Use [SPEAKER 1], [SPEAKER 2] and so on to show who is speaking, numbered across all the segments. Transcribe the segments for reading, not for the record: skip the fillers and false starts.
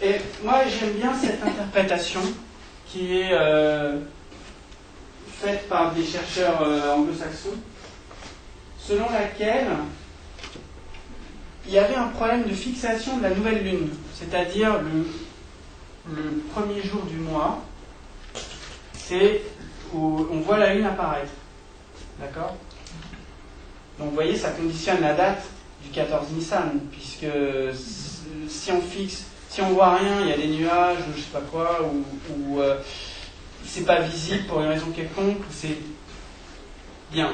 [SPEAKER 1] Et moi, j'aime bien cette interprétation qui est faite par des chercheurs anglo-saxons, selon laquelle il y avait un problème de fixation de la nouvelle lune, c'est-à-dire le premier jour du mois, c'est où on voit la lune apparaître. D'accord? Donc vous voyez, ça conditionne la date du 14 Nissan, puisque si on fixe, si on voit rien, il y a des nuages, ou je sais pas quoi, ou c'est pas visible pour une raison quelconque, c'est bien.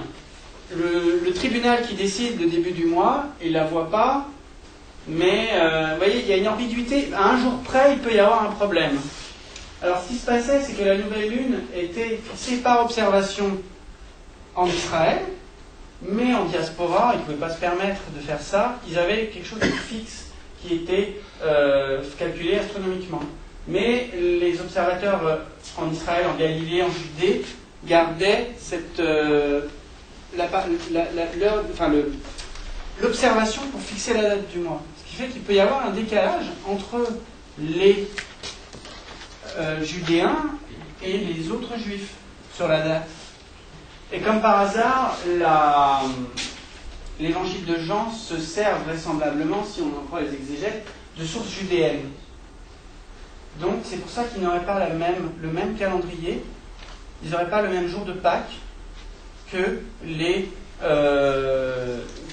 [SPEAKER 1] Le tribunal qui décide le début du mois, il la voit pas, mais vous voyez, il y a une ambiguïté. À un jour près, il peut y avoir un problème. Alors, ce qui se passait, c'est que la nouvelle lune était fixée par observation en Israël, mais en diaspora, ils ne pouvaient pas se permettre de faire ça. Ils avaient quelque chose de fixe qui était calculé astronomiquement. Mais les observateurs en Israël, en Galilée, en Judée, gardaient cette l'observation pour fixer la date du mois. Ce qui fait qu'il peut y avoir un décalage entre les Judéens et les autres Juifs sur la date. Et comme par hasard, l'évangile de Jean se sert vraisemblablement, si on en croit les exégètes, de sources judéennes. Donc c'est pour ça qu'ils n'auraient pas le même calendrier, ils n'auraient pas le même jour de Pâques que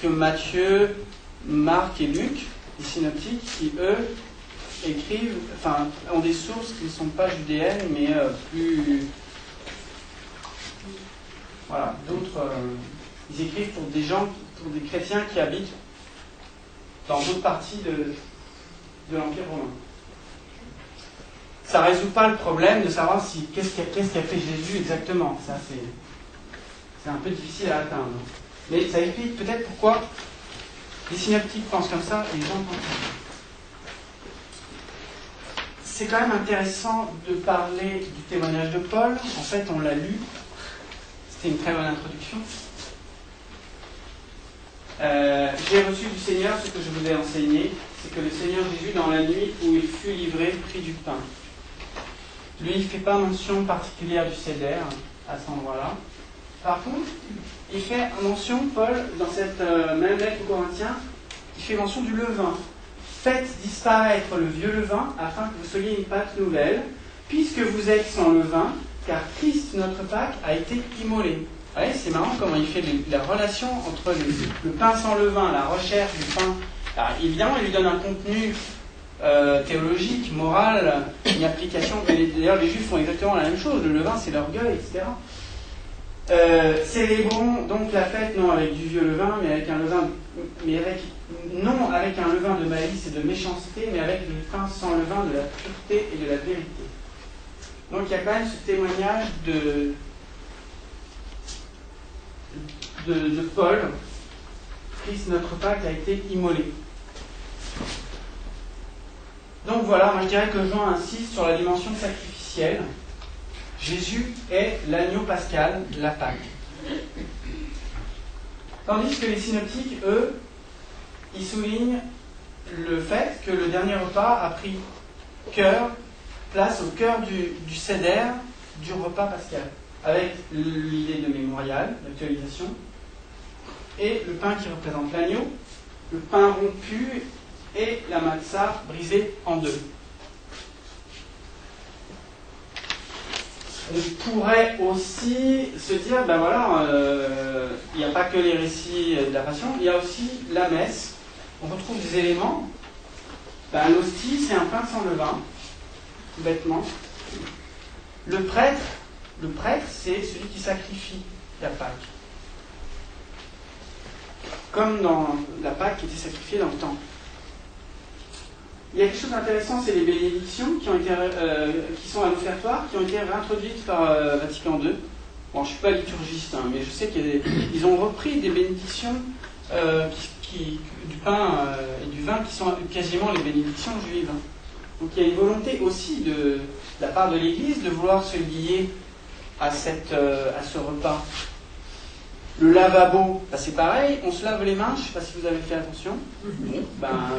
[SPEAKER 1] que Matthieu, Marc et Luc, les synoptiques, qui eux écrivent, enfin ont des sources qui ne sont pas judéennes, mais plus, voilà, d'autres. Ils écrivent pour des gens, pour des chrétiens qui habitent dans d'autres parties de l'Empire romain. Ça ne résout pas le problème de savoir qu'est-ce qu'a fait Jésus exactement. Ça, c'est un peu difficile à atteindre. Mais ça explique peut-être pourquoi les synoptiques pensent comme ça et les gens pensent comme ça. C'est quand même intéressant de parler du témoignage de Paul. En fait, on l'a lu. C'était une très bonne introduction. J'ai reçu du Seigneur ce que je vous ai enseigné, c'est que le Seigneur Jésus, dans la nuit où il fut livré, prit du pain. Lui, il ne fait pas mention particulière du céder à cet endroit-là. Par contre, il fait mention, Paul, dans cette même lettre aux Corinthiens, il fait mention du levain. Faites disparaître le vieux levain afin que vous soyez une pâte nouvelle, puisque vous êtes sans levain, car Christ, notre Pâque, a été immolé. Vous voyez, c'est marrant comment il fait la relation entre le pain sans levain, la recherche du pain. Alors, évidemment, il lui donne un contenu théologique, moral, une application. D'ailleurs, les Juifs font exactement la même chose. Le levain, c'est l'orgueil, etc. Célébrons donc la fête non avec du vieux levain, mais avec un levain, non avec un levain de malice et de méchanceté, mais avec du pain sans levain de la pureté et de la vérité. Donc il y a quand même ce témoignage de Paul. Christ, notre Pâque, a été immolé. Donc voilà, moi je dirais que Jean insiste sur la dimension sacrificielle. Jésus est l'agneau pascal, la Pâque. Tandis que les synoptiques, eux, ils soulignent le fait que le dernier repas a pris place au cœur du céder du repas pascal, avec l'idée de mémorial, d'actualisation, et le pain qui représente l'agneau, le pain rompu et la matzah brisée en deux. On pourrait aussi se dire, ben voilà, il n'y a pas que les récits de la Passion, il y a aussi la messe. On retrouve des éléments. Ben, l'hostie, c'est un pain sans levain, tout bêtement. Le prêtre, c'est celui qui sacrifie la Pâque. Comme dans la Pâque qui était sacrifiée dans le temple. Il y a quelque chose d'intéressant, c'est les bénédictions qui sont à l'offertoire, qui ont été réintroduites par Vatican II. Bon, je ne suis pas liturgiste, hein, mais je sais qu'ils ont repris des bénédictions du pain et du vin qui sont quasiment les bénédictions juives. Donc il y a une volonté aussi de la part de l'Église de vouloir se lier à ce repas. Le lavabo, ben c'est pareil, on se lave les mains, je ne sais pas si vous avez fait attention. Bon, ben,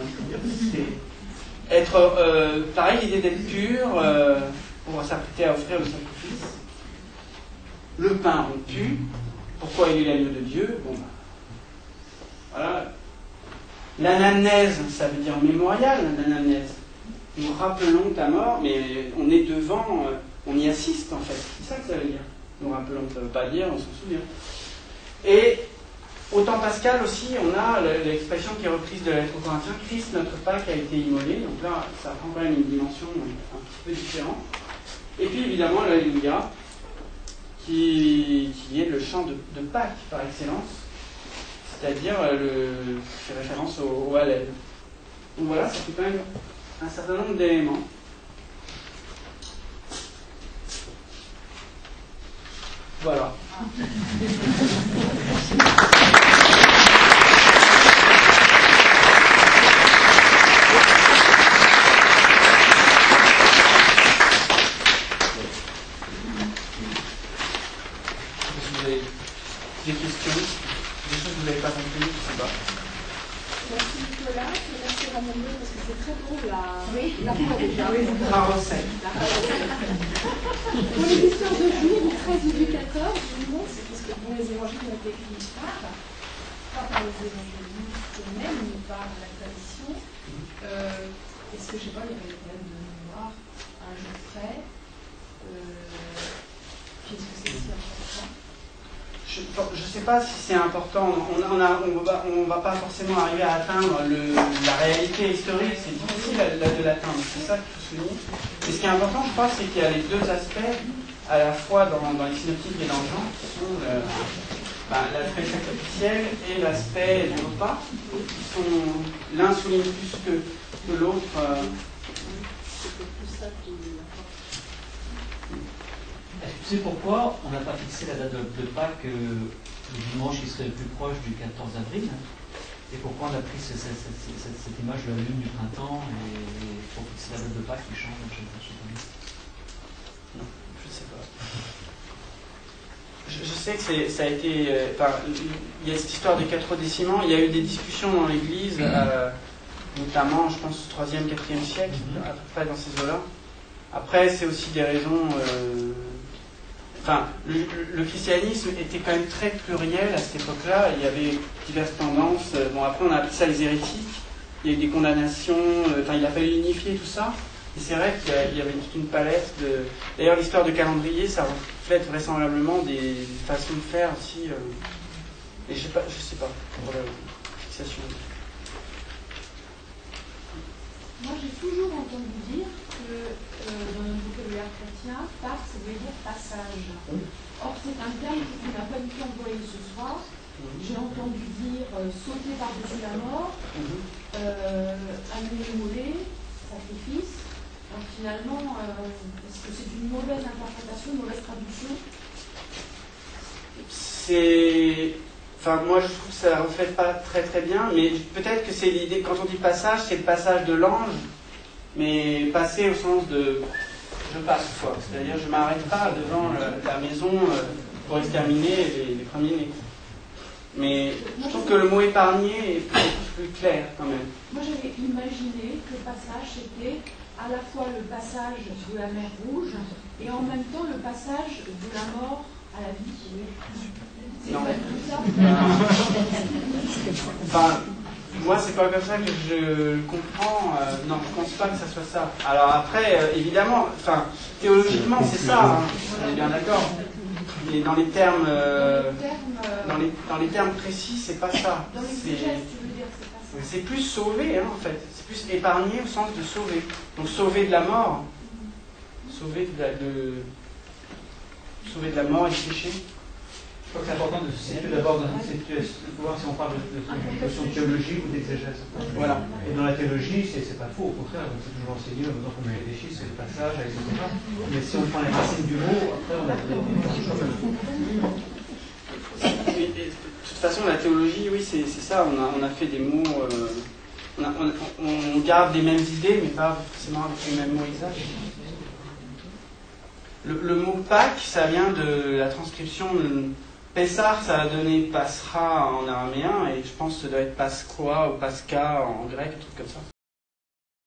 [SPEAKER 1] Pareil, l'idée d'être pur, pour s'apprêter à offrir le sacrifice. Le pain rompu. Pourquoi il est l'agneau de Dieu? Bon, voilà. L'anamnèse, ça veut dire mémorial, l'anamnèse. Nous rappelons ta mort, mais on est devant, on y assiste en fait. C'est ça que ça veut dire. Nous rappelons, ça ne veut pas dire, on s'en souvient. Et au temps pascal aussi, on a l'expression qui est reprise de la lettre aux Corinthiens, Christ, notre Pâque, a été immolé. Donc là, ça prend quand même une dimension un petit peu différente. Et puis évidemment, l'Alléluia, qui est le chant de Pâques par excellence, c'est-à-dire fait référence au Hallel. Donc voilà, ça fait quand même un certain nombre d'éléments. Voilà. Des questions, des choses que vous n'avez pas compris, je ne sais pas.
[SPEAKER 2] Merci Nicolas, merci Ramon parce que c'est très beau la fois déjà.
[SPEAKER 1] La recette.
[SPEAKER 2] Pour les histoires de jour, du 13 ou du 14, je me demande, c'est parce que bon, les évangiles ont été écrits pas par les évangélistes eux-mêmes, mais par la tradition. Est-ce que, je ne sais pas, il y avait des problèmes de mémoire à un jour près? Qu'est-ce que c'est si important?
[SPEAKER 1] Je ne sais pas si c'est important. On ne va pas forcément arriver à atteindre la réalité historique. C'est difficile de l'atteindre. C'est ça qu'il faut souligner. Mais ce qui est important, je crois, c'est qu'il y a les deux aspects, à la fois dans les synoptiques et dans Jean, qui sont l'aspect sacrificiel et l'aspect du repas, qui sont l'un souligne plus que l'autre.
[SPEAKER 3] Tu sais pourquoi on n'a pas fixé la date de Pâques le dimanche qui serait le plus proche du 14 avril? Et pourquoi on a pris cette image de la lune du printemps et pour fixer la date de Pâques qui change chaque année?
[SPEAKER 1] Non, je ne sais pas. Je sais que ça a été... il y a cette histoire de quattrodécimants. Il y a eu des discussions dans l'Église, notamment, je pense, au 3e, 4e siècle, à peu près dans ces eaux-là. Après, c'est aussi des raisons... le christianisme était quand même très pluriel à cette époque-là. Il y avait diverses tendances. Bon, après, on a appelé ça les hérétiques. Il y a eu des condamnations. Il a fallu unifier tout ça. Et c'est vrai qu'il y avait toute une palette de... D'ailleurs, l'histoire de calendrier, ça reflète vraisemblablement des façons de faire aussi. Et je sais pas pour la fixation.
[SPEAKER 2] Moi, j'ai toujours entendu dire que dans notre vocabulaire chrétien, Pâques, ça veut dire passage. Or, c'est un terme qui n'a pas du tout employé ce soir. J'ai entendu dire sauter par-dessus la mort, amener immolé, sacrifice. Donc, finalement, est-ce que c'est une mauvaise interprétation, une mauvaise traduction?
[SPEAKER 1] Moi, je trouve que ça ne reflète pas très très bien, mais peut-être que c'est l'idée, quand on dit passage, c'est le passage de l'ange, mais passer au sens de je passe, quoi. C'est-à-dire, je ne m'arrête pas devant la maison pour exterminer les premiers-nés. Mais je trouve que le mot épargné est plus clair quand même.
[SPEAKER 2] Moi, j'avais imaginé que le passage, c'était à la fois le passage de la mer Rouge et en même temps le passage de la mort à la vie.
[SPEAKER 1] Non.
[SPEAKER 2] Ça
[SPEAKER 1] moi, c'est pas comme ça que je comprends. Non, je pense pas que ça soit ça. Alors après, évidemment, théologiquement, c'est ça. On est bien d'accord. Mais dans les termes, dans les termes précis, c'est pas ça.
[SPEAKER 2] Dans les gestes, tu veux dire, c'est pas ça.
[SPEAKER 1] C'est plus sauver, en fait. C'est plus épargner au sens de sauver. Donc sauver de la mort, sauver de la mort et du péché.
[SPEAKER 3] Je crois que c'est important de se situer d'abord dans une situation, voir si on parle de notion théologique ou d'exégèse.
[SPEAKER 1] Voilà.
[SPEAKER 3] Et dans la théologie, c'est pas faux, au contraire, on peut toujours enseigner en faisant comme les chiffres, c'est le passage, etc. Mais si on prend les racines du mot, après on a des choses.
[SPEAKER 1] De toute façon, la théologie, oui, c'est ça. On a fait des mots. On garde les mêmes idées, mais pas forcément avec les mêmes mots exacts. Le mot Pâques, ça vient de la transcription. Pessar, ça a donné Passera en araméen, et je pense que ça doit être Pasqua ou Pascha en grec, un truc comme ça.